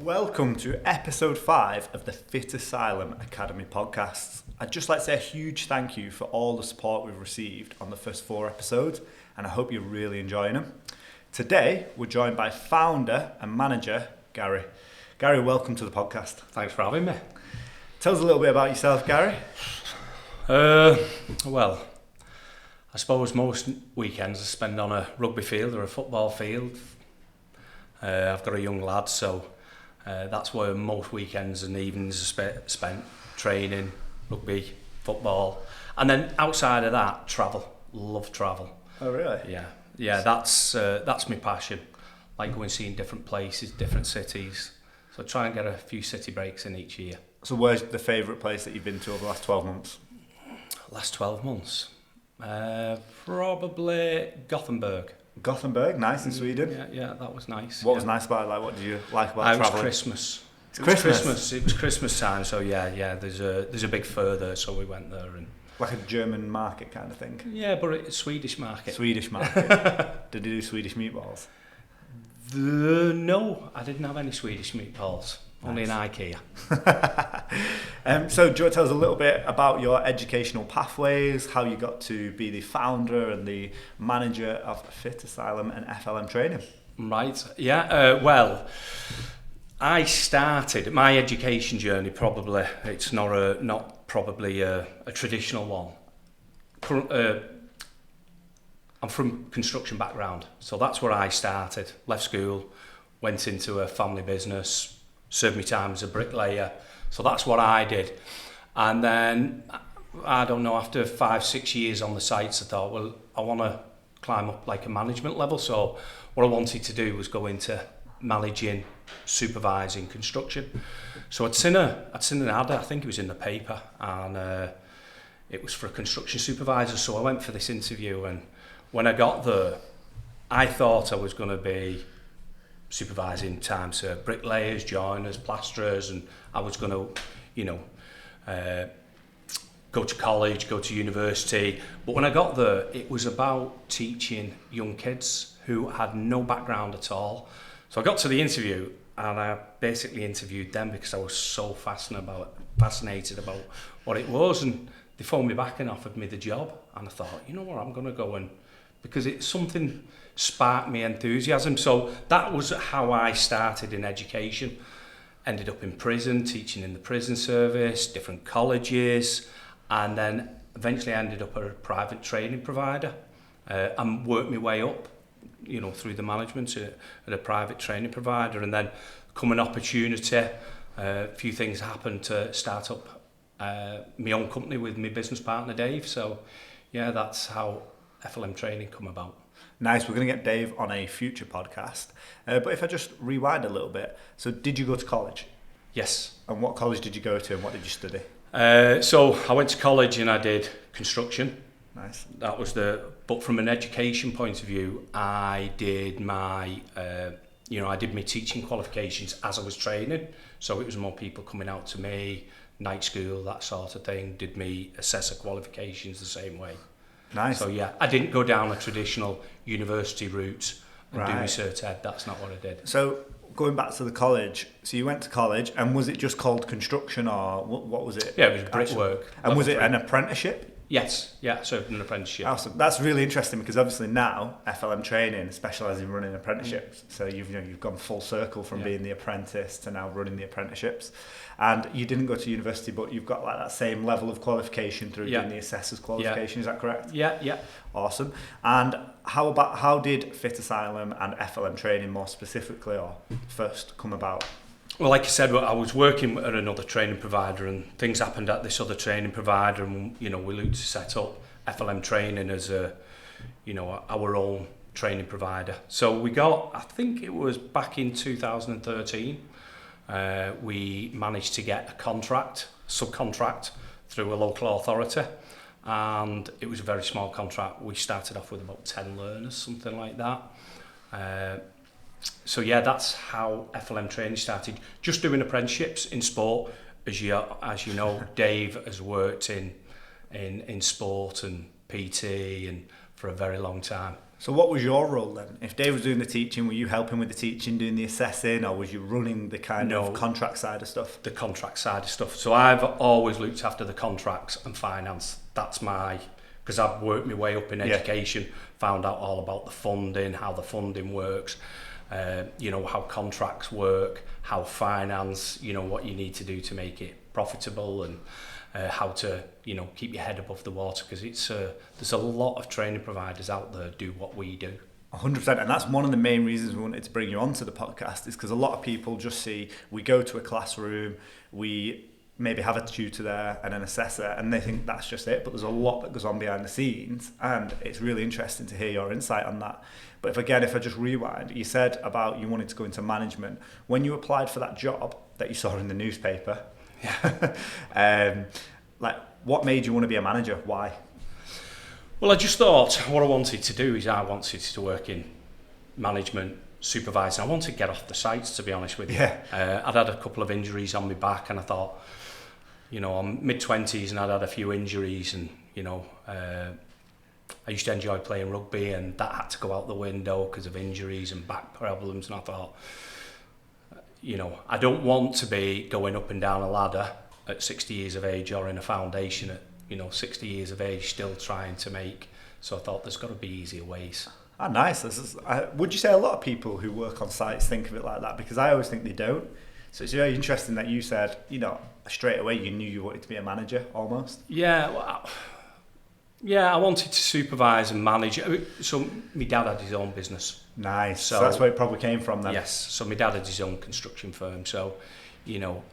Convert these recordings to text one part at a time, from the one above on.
Welcome to episode 5 of the Fitasylum Academy Podcast. I'd just like to say a huge thank you for all the support we've received on the first 4 episodes, and I hope you're really enjoying them. Today, we're joined by founder and manager, Gary. Gary, welcome to the podcast. Thanks for having me. Tell us a little bit about yourself, Gary. Well, I suppose most weekends I spend on a rugby field or a football field. I've got a young lad, so that's where most weekends and evenings are spent training, rugby, football. And then outside of that, travel. Love travel. Oh, really? Yeah. That's my passion. Like going seeing different places, different cities. So I try and get a few city breaks in each year. So where's the favourite place that you've been to over the last 12 months? Last 12 months? Probably Gothenburg. Gothenburg, nice in Sweden. Yeah, that was nice. What was nice about it? Like, what did you like about travelling? It was Christmas. It was Christmas time, so yeah. There's a big fair there, so we went there and. Like a German market kind of thing. Yeah, but it's Swedish market. Swedish market. Did you do Swedish meatballs? No, I didn't have any Swedish meatballs. Nice. Only in IKEA. So do you want to tell us a little bit about your educational pathways, how you got to be the founder and the manager of Fitasylum and FLM Training? Right, yeah. Well, I started my education journey. Probably it's not a traditional one. I'm from construction background, so that's where I started. Left school, went into a family business, served my time as a bricklayer. So that's what I did. And then, I don't know, after 5-6 years on the sites, I thought, well, I want to climb up like a management level. So what I wanted to do was go into managing, supervising construction. So I'd seen an ad, I think it was in the paper, and it was for a construction supervisor. So I went for this interview, and when I got there, I thought I was going to be supervising time to bricklayers, joiners, plasterers, and I was going to, go to college, go to university. But when I got there, it was about teaching young kids who had no background at all. So I got to the interview, and I basically interviewed them because I was so fascinated about what it was, and they phoned me back and offered me the job. And I thought, you know what, I'm going to go and, because it's something sparked me enthusiasm. So that was how I started in education. Ended up in prison, teaching in the prison service, different colleges, and then eventually I ended up at a private training provider and worked my way up, through the management at a private training provider. And then come an opportunity, a few things happened to start up my own company with my business partner Dave. So yeah, that's how FLM Training come about. Nice, we're going to get Dave on a future podcast. But if I just rewind a little bit, so did you go to college? Yes. And what college did you go to and what did you study? So I went to college and I did construction. Nice. That was but from an education point of view, I did my, I did my teaching qualifications as I was training. So it was more people coming out to me, night school, that sort of thing, did me assessor qualifications the same way. Nice. So yeah, I didn't go down a traditional university route and do my Cert Ed. That's not what I did. So going back to the college, so you went to college, and was it just called construction, or what was it? Yeah, it was brickwork. And was it an apprenticeship? Yes, yeah, so an apprenticeship. Awesome. That's really interesting because obviously now FLM Training specialises in running apprenticeships. So you've gone full circle from being the apprentice to now running the apprenticeships. And you didn't go to university, but you've got like that same level of qualification through doing the assessor's qualification. Is that correct? Yeah. Awesome. And how did Fitasylum and FLM Training more specifically, or first, come about? Well, like I said, I was working at another training provider, and things happened at this other training provider, and we looked to set up FLM Training as our own training provider. So we got, I think it was back in 2013, we managed to get a subcontract through a local authority, and it was a very small contract. We started off with about 10 learners, something like that. So yeah, that's how FLM Training started. Just doing apprenticeships in sport, as you know, Dave has worked in sport and PT and for a very long time. So what was your role then? If Dave was doing the teaching, were you helping with the teaching, doing the assessing, or was you running the kind of contract side of stuff? The contract side of stuff. So I've always looked after the contracts and finance. That's because I've worked my way up in education, found out all about the funding, how the funding works, how contracts work, how finance, what you need to do to make it profitable, and how to keep your head above the water, because there's a lot of training providers out there do what we do. 100%, and that's one of the main reasons we wanted to bring you onto the podcast, is because a lot of people just see, we go to a classroom, we maybe have a tutor there and an assessor, and they think that's just it, but there's a lot that goes on behind the scenes, and it's really interesting to hear your insight on that. But if I just rewind, you said about you wanted to go into management. When you applied for that job that you saw in the newspaper, what made you want to be a manager? Why? Well, I just thought what I wanted to do is I wanted to work in management, supervising. I wanted to get off the sites, to be honest with you. I'd had a couple of injuries on my back, and I thought, I'm mid-20s and I'd had a few injuries, and I used to enjoy playing rugby, and that had to go out the window because of injuries and back problems. And I thought, I don't want to be going up and down a ladder at 60 years of age, or in a foundation at 60 years of age still trying to make. So I thought there's got to be easier ways. Ah, nice. Would you say a lot of people who work on sites think of it like that? Because I always think they don't. So it's very interesting that you said, straight away you knew you wanted to be a manager almost. I wanted to supervise and manage. So my dad had his own business. Nice. So that's where it probably came from then. Yes. So my dad had his own construction firm. So,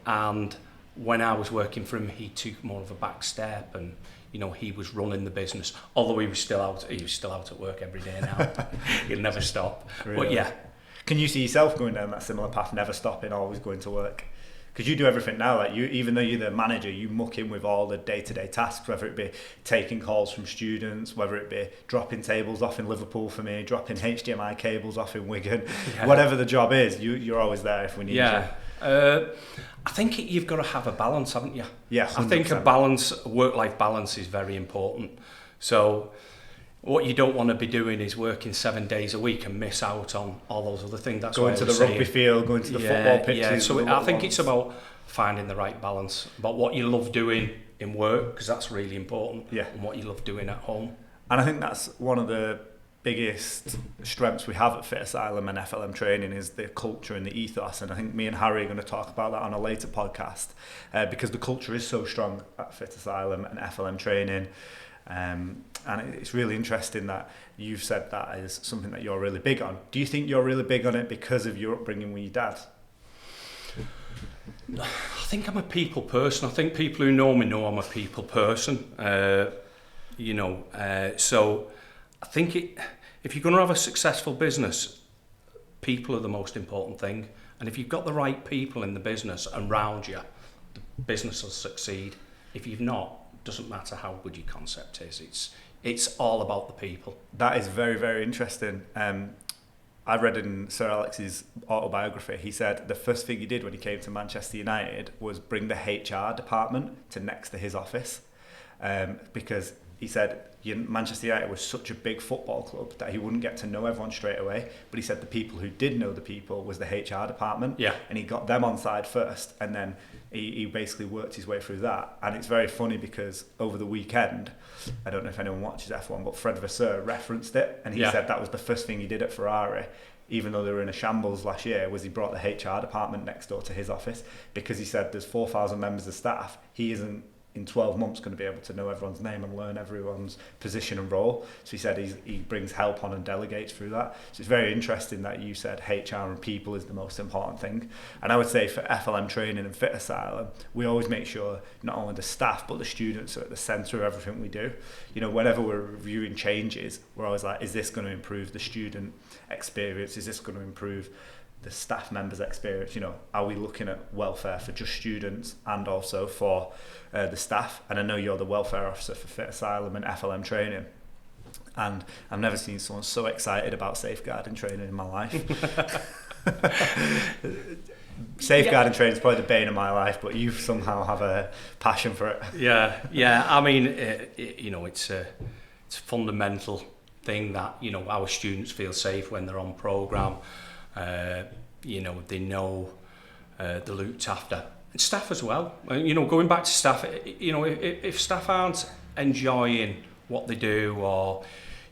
and when I was working for him, he took more of a back step, and he was running the business. Although he was still out at work every day now. He'll never stop. Really? But yeah. Can you see yourself going down that similar path, never stopping, always going to work? Because you do everything now. Like even though you're the manager, you muck in with all the day-to-day tasks, whether it be taking calls from students, whether it be dropping tables off in Liverpool for me, dropping HDMI cables off in Wigan, whatever the job is, you're always there if we need you. I think you've got to have a balance, haven't you? Yeah, 100%. I think a work-life balance is very important. So what you don't want to be doing is working 7 days a week and miss out on all those other things. That's going to the rugby field, going to the football pitches. Yeah, so I think it's about finding the right balance, about what you love doing in work, because that's really important, and what you love doing at home. And I think that's one of the biggest strengths we have at Fitasylum and FLM Training is the culture and the ethos, and I think me and Harry are going to talk about that on a later podcast, because the culture is so strong at Fitasylum and FLM Training. And it's really interesting that you've said that is something that you're really big on. Do you think you're really big on it because of your upbringing with your dad? I think I'm a people person. I think people who know me know I'm a people person. So I think if you're going to have a successful business, people are the most important thing. And if you've got the right people in the business around you, the business will succeed. If you've not, doesn't matter how good your concept is. It's all about the people. That is very, very interesting. I read in Sir Alex's autobiography, he said the first thing he did when he came to Manchester United was bring the HR department to next to his office, because he said Manchester United was such a big football club that he wouldn't get to know everyone straight away, but he said the people who did know the people was the HR department, and he got them on side first, and then he basically worked his way through that. And it's very funny because over the weekend, I don't know if anyone watches F1, but Fred Vasseur referenced it, and he said that was the first thing he did at Ferrari, even though they were in a shambles last year, was he brought the HR department next door to his office, because he said there's 4,000 members of staff. He isn't in 12 months going to be able to know everyone's name and learn everyone's position and role. So he said he brings help on and delegates through that. So it's very interesting that you said HR and people is the most important thing. And I would say for FLM Training and Fitasylum, we always make sure not only the staff but the students are at the centre of everything we do. Whenever we're reviewing changes, we're always like, is this going to improve the student experience? Is this going to improve the staff members' experience? Are we looking at welfare for just students and also for the staff? And I know you're the welfare officer for Fitasylum and FLM Training, and I've never seen someone so excited about safeguarding training in my life. Safeguarding training is probably the bane of my life, but you somehow have a passion for it. I mean, it's fundamental thing that, you know, our students feel safe when they're on program. You know, they know they're looked after. And staff as well. You know, going back to staff, you know, if staff aren't enjoying what they do, or,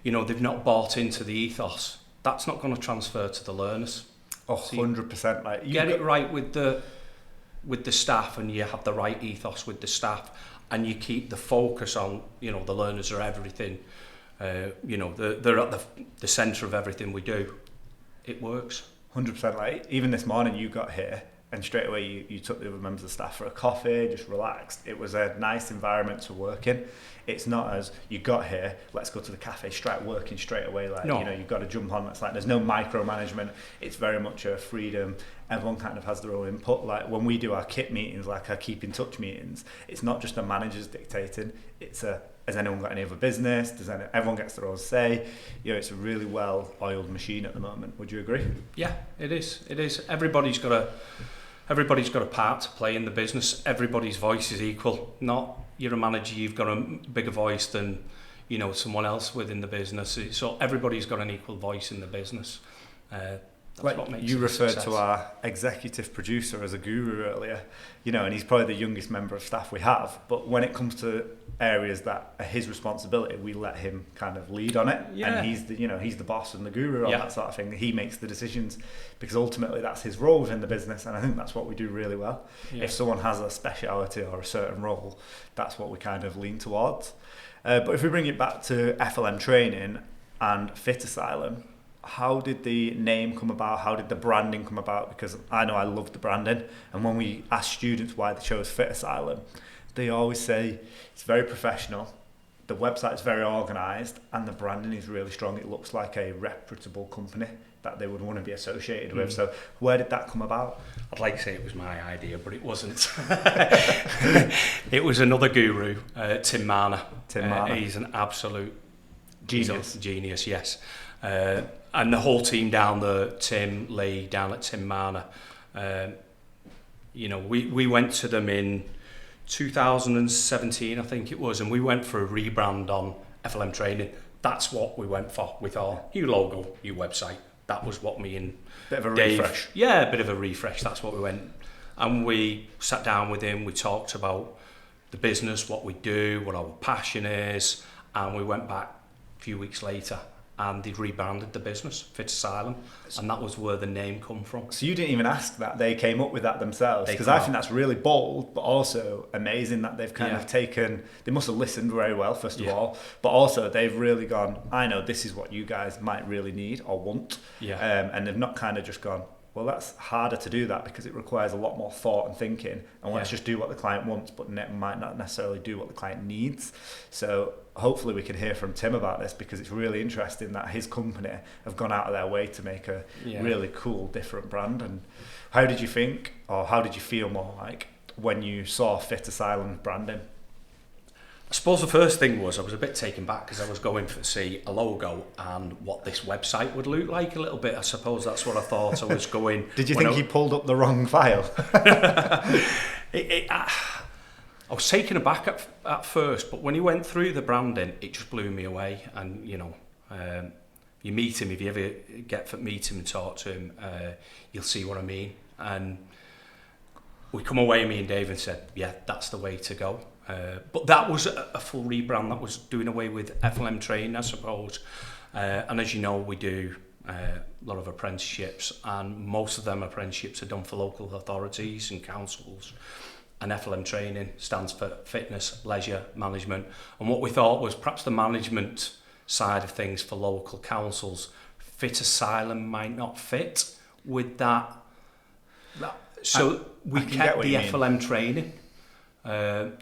you know, they've not bought into the ethos, that's not going to transfer to the learners. 100%. Like, get it right with the staff, and you have the right ethos with the staff, and you keep the focus on, you know, the learners are everything. You know, they're at the centre of everything we do. It works. 100%. Like, even this morning you got here and straight away you took the other members of the staff for a coffee, just relaxed. It was a nice environment to work in. It's not as you got here, let's go to the cafe, start working straight away. Like, no. You know, you've got to jump on. It's like there's no micromanagement. It's very much a freedom. Everyone kind of has their own input. Like when we do our KIT meetings, like our keep in touch meetings, it's not just the managers dictating. It's a, has anyone got any other business? Everyone gets their own say. You know, it's a really well-oiled machine at the moment. Would you agree? Yeah, it is. It is. Everybody's got a part to play in the business. Everybody's voice is equal. Not you're a manager, you've got a bigger voice than, you know, someone else within the business. So everybody's got an equal voice in the business. That's like what makes you it a referred success. to our executive producer as a guru earlier, you know, and he's probably the youngest member of staff we have. But when it comes to areas that are his responsibility, we let him kind of lead on it. Yeah. And he's the, you know, he's the boss and the guru on Yeah. that sort of thing. He makes the decisions because ultimately that's his role within the business. And I think that's what we do really well. Yeah. If someone has a speciality or a certain role, that's what we kind of lean towards. But if we bring it back to FLM training and Fitasylum, how did the name come about? How did the branding come about? Because I know I love the branding. And when we ask students why they chose Fitasylum, they always say it's very professional, the website's very organised, and the branding is really strong. It looks like a reputable company that they would want to be associated with. So where did that come about? I'd like to say it was my idea, but it wasn't. It was another guru, Tim Marner. Tim Marner. He's an absolute Genius. Genius, yes. And the whole team down there, Tim, Lee, down at Tim Marner, you know, we went to them in 2017, I think it was, and we went for a rebrand on FLM Training. That's what we went for. We thought, new logo, new website. That was what me and Bit of a Dave, refresh. yeah, a bit of a refresh. That's what we went. And we sat down with him. We talked about the business, what we do, what our passion is, and we went back a few weeks later and they rebranded the business, Fitasylum, and that was where the name come from. So you didn't even ask that, they came up with that themselves, They because I come think that's really bold, but also amazing that they've kind of taken, they must have listened very well first of all, but also they've really gone, I know this is what you guys might really need or want, and they've not kind of just gone, well, that's harder to do that because it requires a lot more thought and thinking, and let's just do what the client wants, but might not necessarily do what the client needs. So hopefully we can hear from Tim about this, because it's really interesting that his company have gone out of their way to make a really cool, different brand. And how did you think, or how did you feel more like, when you saw Fitasylum branding? I suppose the first thing was I was a bit taken back because I was going to see a logo and what this website would look like a little bit. I suppose that's what I thought I was going. Did you think he pulled up the wrong file? I was taken aback at first, but when he went through the branding, it just blew me away. And, you know, you meet him, if you ever get to meet him and talk to him, you'll see what I mean. And we come away, me and Dave, and said, yeah, that's the way to go. But that was a full rebrand. That was doing away with FLM Training, I suppose. And as you know, we do a lot of apprenticeships, and most of them apprenticeships are done for local authorities and councils. And FLM Training stands for Fitness, Leisure, Management. And what we thought was perhaps the management side of things for local councils, Fitasylum might not fit with that. So we kept the FLM Training. So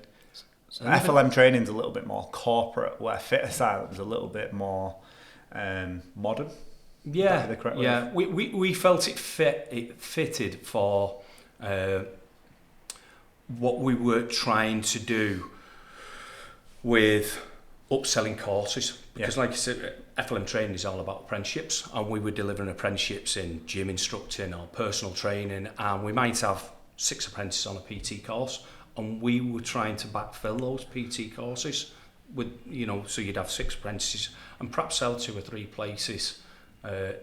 FLM Training's a little bit more corporate, where Fitasylum's a little bit more modern. Yeah. We felt it fitted for what we were trying to do with upselling courses. Because like I said, FLM Training is all about apprenticeships, and we were delivering apprenticeships in gym instructing or personal training, and we might have 6 apprentices on a PT course, and we were trying to backfill those PT courses so you'd have 6 apprentices and perhaps sell 2 or 3 places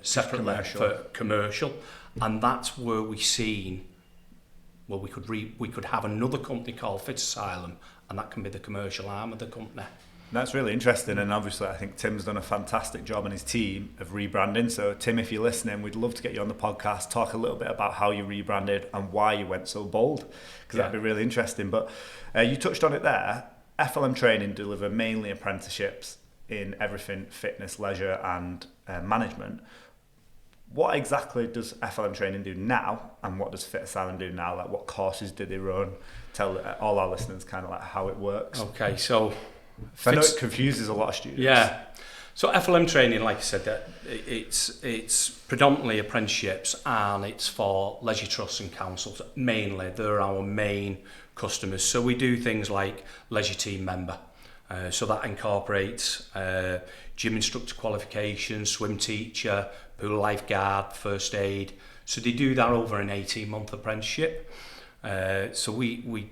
separately for commercial, and that's where we could have another company called Fitasylum, and that can be the commercial arm of the company. That's really interesting, and obviously I think Tim's done a fantastic job and his team of rebranding. So Tim, if you're listening, we'd love to get you on the podcast, talk a little bit about how you rebranded and why you went so bold, because that'd be really interesting. But you touched on it there. FLM Training deliver mainly apprenticeships in everything fitness, leisure and management. What exactly does FLM Training do now, and what does Fitasylum do now? Like, what courses do they run? Tell all our listeners kind of like how it works. Okay, so I know it confuses a lot of students. Yeah. So FLM Training, like I said, that it's predominantly apprenticeships, and it's for leisure trusts and councils mainly. They're our main customers. So we do things like leisure team member. So that incorporates gym instructor qualification, swim teacher, pool lifeguard, first aid. So they do that over an 18-month apprenticeship. So we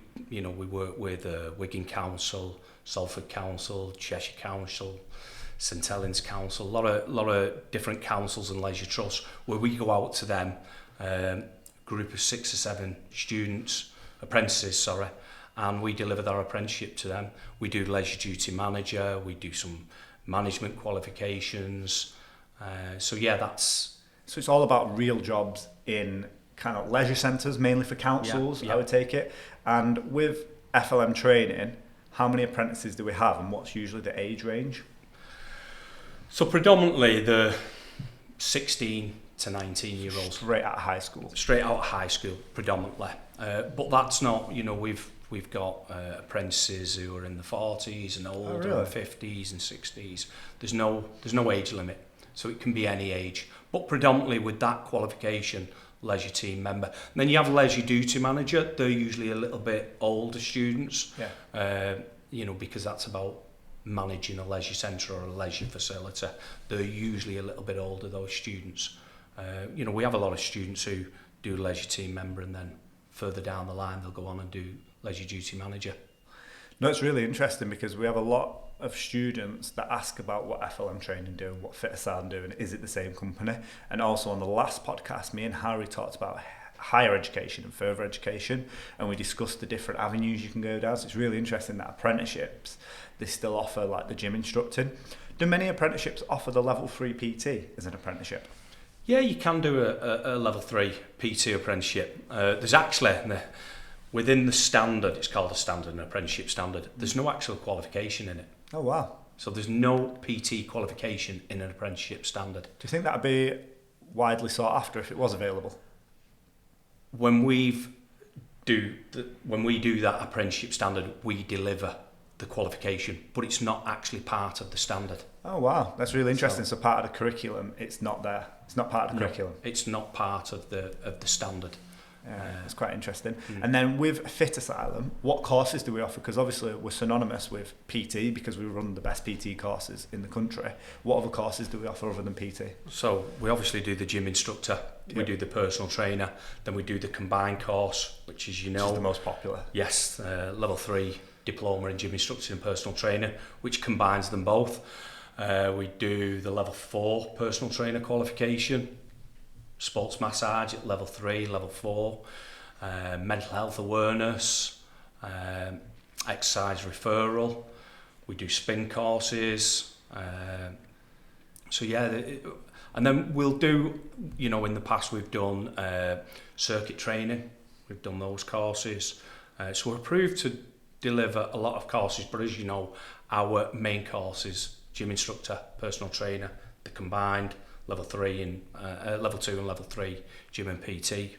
work with Wigan Council, Salford Council, Cheshire Council, St Helens Council, a lot of different councils and leisure trusts, where we go out to them, group of 6 or 7 apprentices, and we deliver their apprenticeship to them. We do leisure duty manager, we do some management qualifications. So it's all about real jobs in kind of leisure centres, mainly for councils, I would take it. And with FLM Training, how many apprentices do we have, and what's usually the age range? So predominantly the 16 to 19 year olds. Straight out of high school. Straight out of high school, predominantly. But that's not, we've got apprentices who are in the 40s and older, and 50s and 60s. There's no age limit, so it can be any age. But predominantly with that qualification, leisure team member. And then you have leisure duty manager. They're usually a little bit older students, because that's about managing a leisure centre or a leisure facility. They're usually a little bit older, those students. We have a lot of students who do leisure team member, and then further down the line they'll go on and do leisure duty manager. No, it's really interesting, because we have a lot of students that ask about what FLM Training do, what Fitasylum do, and is it the same company? And also on the last podcast, me and Harry talked about higher education and further education, and we discussed the different avenues you can go down. So it's really interesting that apprenticeships, they still offer like the gym instructing. Do many apprenticeships offer the level 3 PT as an apprenticeship? Yeah, you can do a level 3 PT apprenticeship. There's actually, within the standard, it's called a standard, an apprenticeship standard, there's no actual qualification in it. Oh, wow. So there's no PT qualification in an apprenticeship standard. Do you think that would be widely sought after if it was available? When we do that apprenticeship standard, we deliver the qualification, but it's not actually part of the standard. Oh wow, that's really interesting. So part of the curriculum, it's not there. It's not part of the curriculum. It's not part of the standard. It's quite interesting. And then with Fitasylum, what courses do we offer? Because obviously we're synonymous with PT because we run the best PT courses in the country. What other courses do we offer other than PT? So we obviously do the gym instructor, we do the personal trainer, then we do the combined course, which is, which is the most popular. Yes, level 3 diploma in gym instruction and personal training, which combines them both. We do the level 4 personal trainer qualification, sports massage at level 3, level 4, mental health awareness, exercise referral. We do spin courses. And then we'll do, in the past we've done circuit training. We've done those courses. So we're approved to deliver a lot of courses, but as you know, our main courses, gym instructor, personal trainer, the combined level 3 and level 2 and level 3 gym and PT,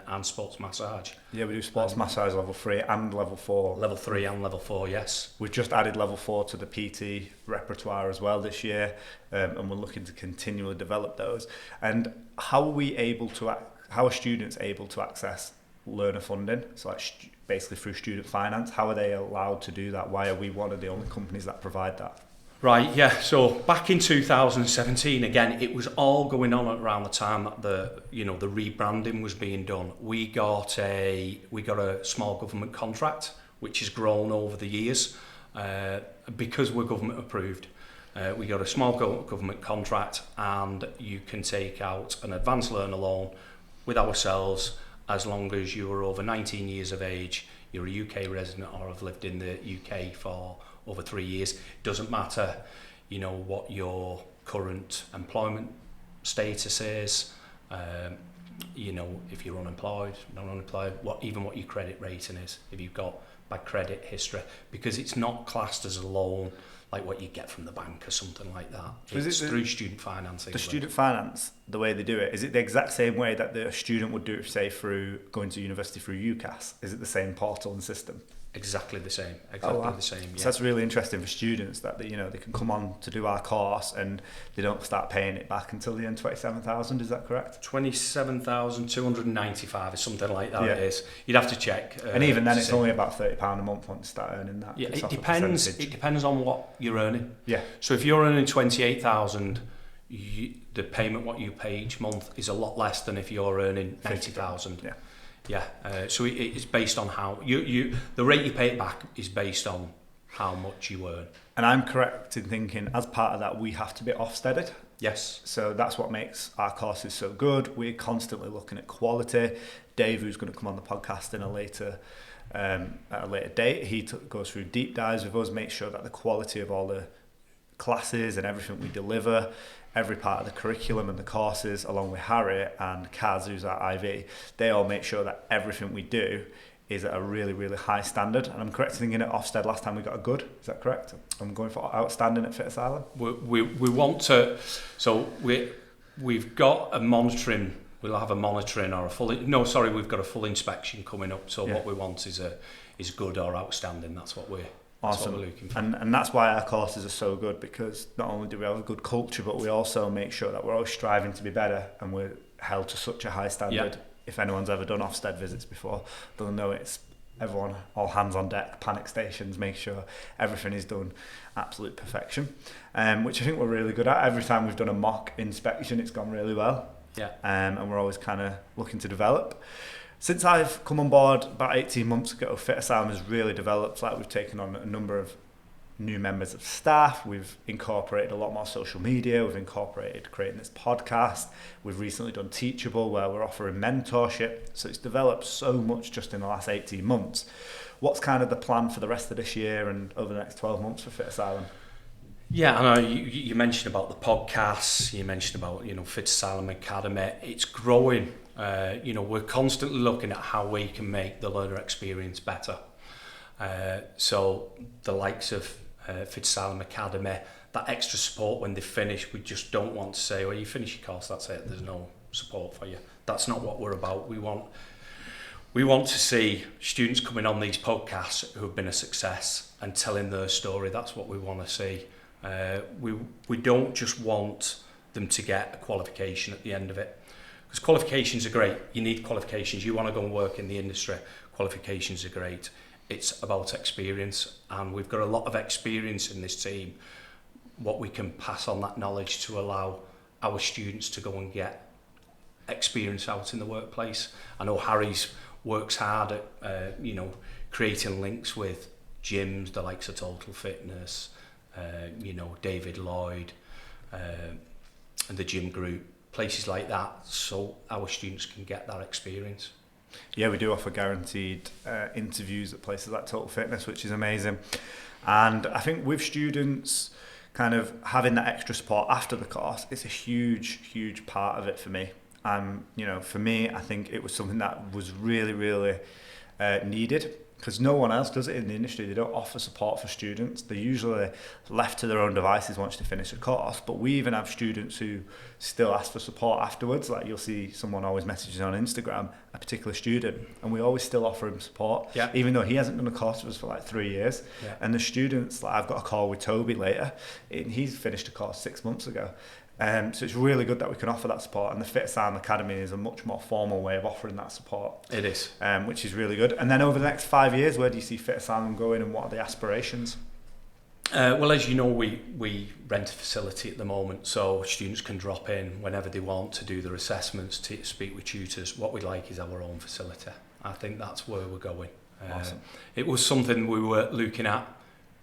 and sports massage. Yeah, we do sports massage level 3 and level 4. Level 3 and level 4, yes. We've just added level 4 to the PT repertoire as well this year, and we're looking to continually develop those. And how are students able to access learner funding? So like basically through student finance, how are they allowed to do that? Why are we one of the only companies that provide that? Right, yeah. So back in 2017, again, it was all going on around the time that the rebranding was being done. We got a small government contract, which has grown over the years. because we're government approved. We got a small government contract, and you can take out an advanced learner loan with ourselves as long as you are over 19 years of age, you're a UK resident or have lived in the UK for over 3 years. Doesn't matter, what your current employment status is, if you're unemployed, non-unemployed, what your credit rating is, if you've got bad credit history, because it's not classed as a loan like what you get from the bank or something like that. It's through student financing. The student finance, the way they do it, is it the exact same way that the student would do it, say, through going to university through UCAS? Is it the same portal and system? Exactly the same. The same. Yeah. So that's really interesting for students that they can come on to do our course and they don't start paying it back until the end 27,000. Is that correct? 27,295 or something like that. Yeah. It is. You'd have to check. And even then, it's only about £30 a month once you start earning that. Yeah, it depends. It depends on what you're earning. Yeah. So if you're earning 28,000, the payment what you pay each month is a lot less than if you're earning 90,000. Yeah. Yeah, so it's based on how the rate you pay it back is based on how much you earn. And I'm correct in thinking, as part of that, we have to be Ofsteded. Yes. So that's what makes our courses so good. We're constantly looking at quality. Dave, who's going to come on the podcast at a later date, he goes through deep dives with us, makes sure that the quality of all the classes and everything we deliver, every part of the curriculum and the courses, along with Harry and Kaz, who's our IV, they all make sure that everything we do is at a really, really high standard. And I'm correct in thinking at Ofsted last time we got a good, is that correct? I'm going for outstanding at Fitasylum. We want to, so we've got a monitoring, we'll have a monitoring or we've got a full inspection coming up. So what we want is good or outstanding. That's what we're Awesome. That's what we're looking for. And that's why our courses are so good, because not only do we have a good culture, but we also make sure that we're always striving to be better, and we're held to such a high standard. Yeah. If anyone's ever done Ofsted visits before, they'll know it's everyone, all hands on deck, panic stations, make sure everything is done absolute perfection, which I think we're really good at. Every time we've done a mock inspection, it's gone really well. Yeah. And we're always kind of looking to develop. Since I've come on board about 18 months ago, Fitasylum has really developed. Like, we've taken on a number of new members of staff. We've incorporated a lot more social media. We've incorporated creating this podcast. We've recently done Teachable, where we're offering mentorship. So it's developed so much just in the last 18 months. What's kind of the plan for the rest of this year and over the next 12 months for Fitasylum? Yeah, I know you mentioned about the podcasts, you mentioned about, Fitasylum Academy. It's growing. We're constantly looking at how we can make the learner experience better. So the likes of Fitasylum Academy, that extra support when they finish, we just don't want to say, well, you finish your course, that's it, there's no support for you. That's not what we're about. We want to see students coming on these podcasts who have been a success and telling their story. That's what we want to see. We don't just want them to get a qualification at the end of it. Because qualifications are great. You need qualifications. You want to go and work in the industry. Qualifications are great. It's about experience. And we've got a lot of experience in this team. What we can pass on that knowledge to allow our students to go and get experience out in the workplace. I know Harry's works hard at, creating links with gyms, the likes of Total Fitness, David Lloyd, and the gym group, places like that, so our students can get that experience. Yeah, we do offer guaranteed interviews at places like Total Fitness, which is amazing. And I think with students kind of having that extra support after the course, it's a huge, huge part of it for me. For me, I think it was something that was really, really needed, because no one else does it in the industry. They don't offer support for students. They're usually left to their own devices once they finish a course. But we even have students who still ask for support afterwards. Like, you'll see someone always messages on Instagram, a particular student, and we always still offer him support, even though he hasn't done a course with us for like 3 years. Yeah. And the students, like, I've got a call with Toby later. He's finished a course 6 months ago. So it's really good that we can offer that support, and the Fitasylum Academy is a much more formal way of offering that support. It is. Which is really good. And then over the next 5 years, where do you see Fitasylum going, and what are the aspirations? Well, as you know, we rent a facility at the moment, so students can drop in whenever they want to do their assessments, to speak with tutors. What we'd like is our own facility. I think that's where we're going. Awesome. It was something we were looking at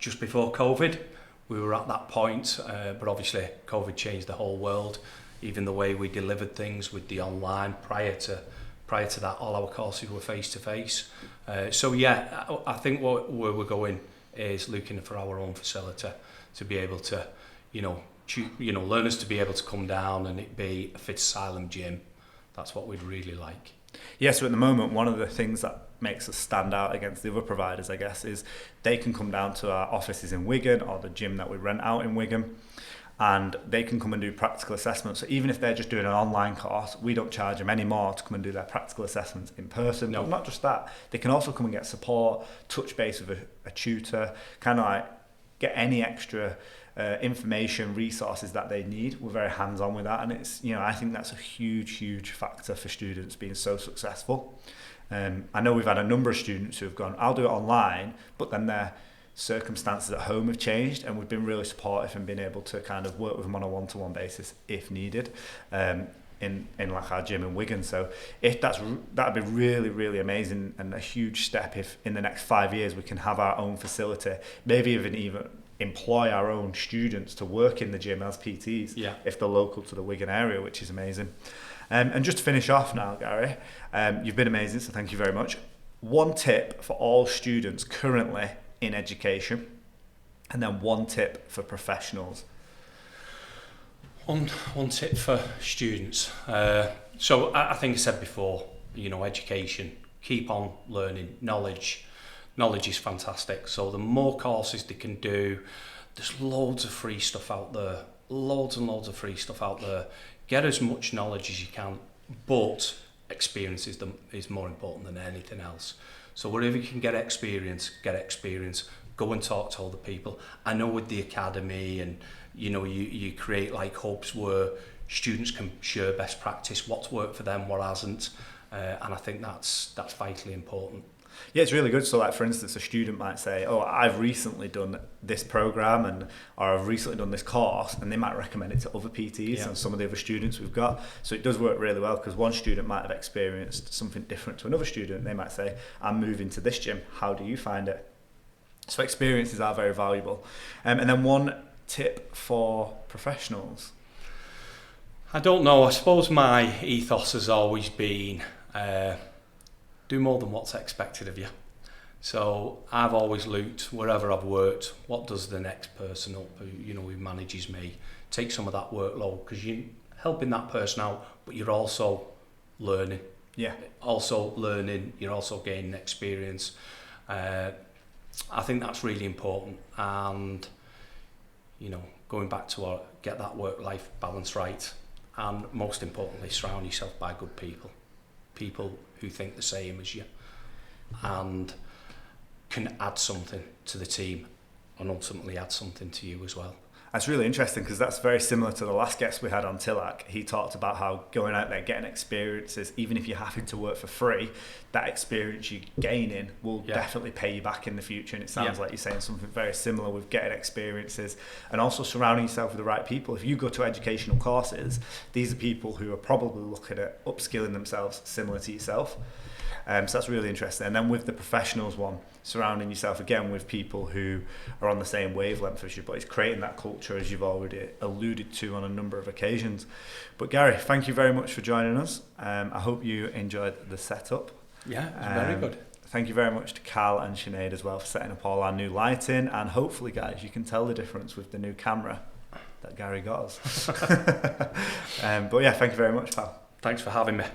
just before COVID. We were at that point, but obviously COVID changed the whole world, even the way we delivered things with the online. Prior to that, all our courses were face-to-face. So yeah, I think where we're going is looking for our own facility to be able to, learners to be able to come down and it be a Fitasylum gym. That's what we'd really like. Yeah, so at the moment, one of the things that makes us stand out against the other providers, I guess, is they can come down to our offices in Wigan or the gym that we rent out in Wigan, and they can come and do practical assessments. So even if they're just doing an online course, we don't charge them any more to come and do their practical assessments in person. No. But not just that, they can also come and get support, touch base with a tutor, kind of like get any extra information, resources that they need. We're very hands-on with that, and it's, I think that's a huge factor for students being so successful. I know we've had a number of students who have gone, I'll do it online, but then their circumstances at home have changed, and we've been really supportive and been able to kind of work with them on a one-to-one basis if needed, in like our gym in Wigan. So that'd be really amazing, and a huge step if in the next 5 years we can have our own facility, maybe even employ our own students to work in the gym as PTs, if they're local to the Wigan area, which is amazing. And just to finish off now, Gary, you've been amazing, so thank you very much. One tip for all students currently in education, and then one tip for professionals. One tip for students. So I think I said before, education, keep on learning. Knowledge is fantastic. So the more courses they can do, there's loads of free stuff out there. Loads and loads of free stuff out there. Get as much knowledge as you can, but experience is more important than anything else. So wherever you can get experience. Go and talk to other people. I know with the academy, and you create like hubs where students can share best practice, what's worked for them, what hasn't, and I think that's vitally important. Yeah, it's really good. So like, for instance, a student might say, I've recently done this program, or I've recently done this course, and they might recommend it to other PTs and some of the other students we've got. So it does work really well, because one student might have experienced something different to another student. They might say, I'm moving to this gym, how do you find it? So experiences are very valuable. And then one tip for professionals. I don't know, I suppose my ethos has always been do more than what's expected of you. So I've always looked, wherever I've worked, what does the next person up who manages me, take some of that workload, because you're helping that person out, but you're also learning. Yeah. Also learning, you're also gaining experience. I think that's really important, and going back to get that work-life balance right, and most importantly, surround yourself by good people who think the same as you and can add something to the team and ultimately add something to you as well. That's really interesting, because that's very similar to the last guest we had on Tilak. He talked about how going out there, getting experiences, even if you're having to work for free, that experience you're gaining will definitely pay you back in the future. And it sounds like you're saying something very similar with getting experiences and also surrounding yourself with the right people. If you go to educational courses, these are people who are probably looking at upskilling themselves similar to yourself. So that's really interesting. And then with the professionals one, surrounding yourself again with people who are on the same wavelength as you, but it's creating that culture, as you've already alluded to on a number of occasions. But Gary, thank you very much for joining us. I hope you enjoyed the setup. Yeah, it was very good. Thank you very much to Cal and Sinead as well for setting up all our new lighting, and hopefully, guys, you can tell the difference with the new camera that Gary got us. But yeah, thank you very much, pal. Thanks for having me.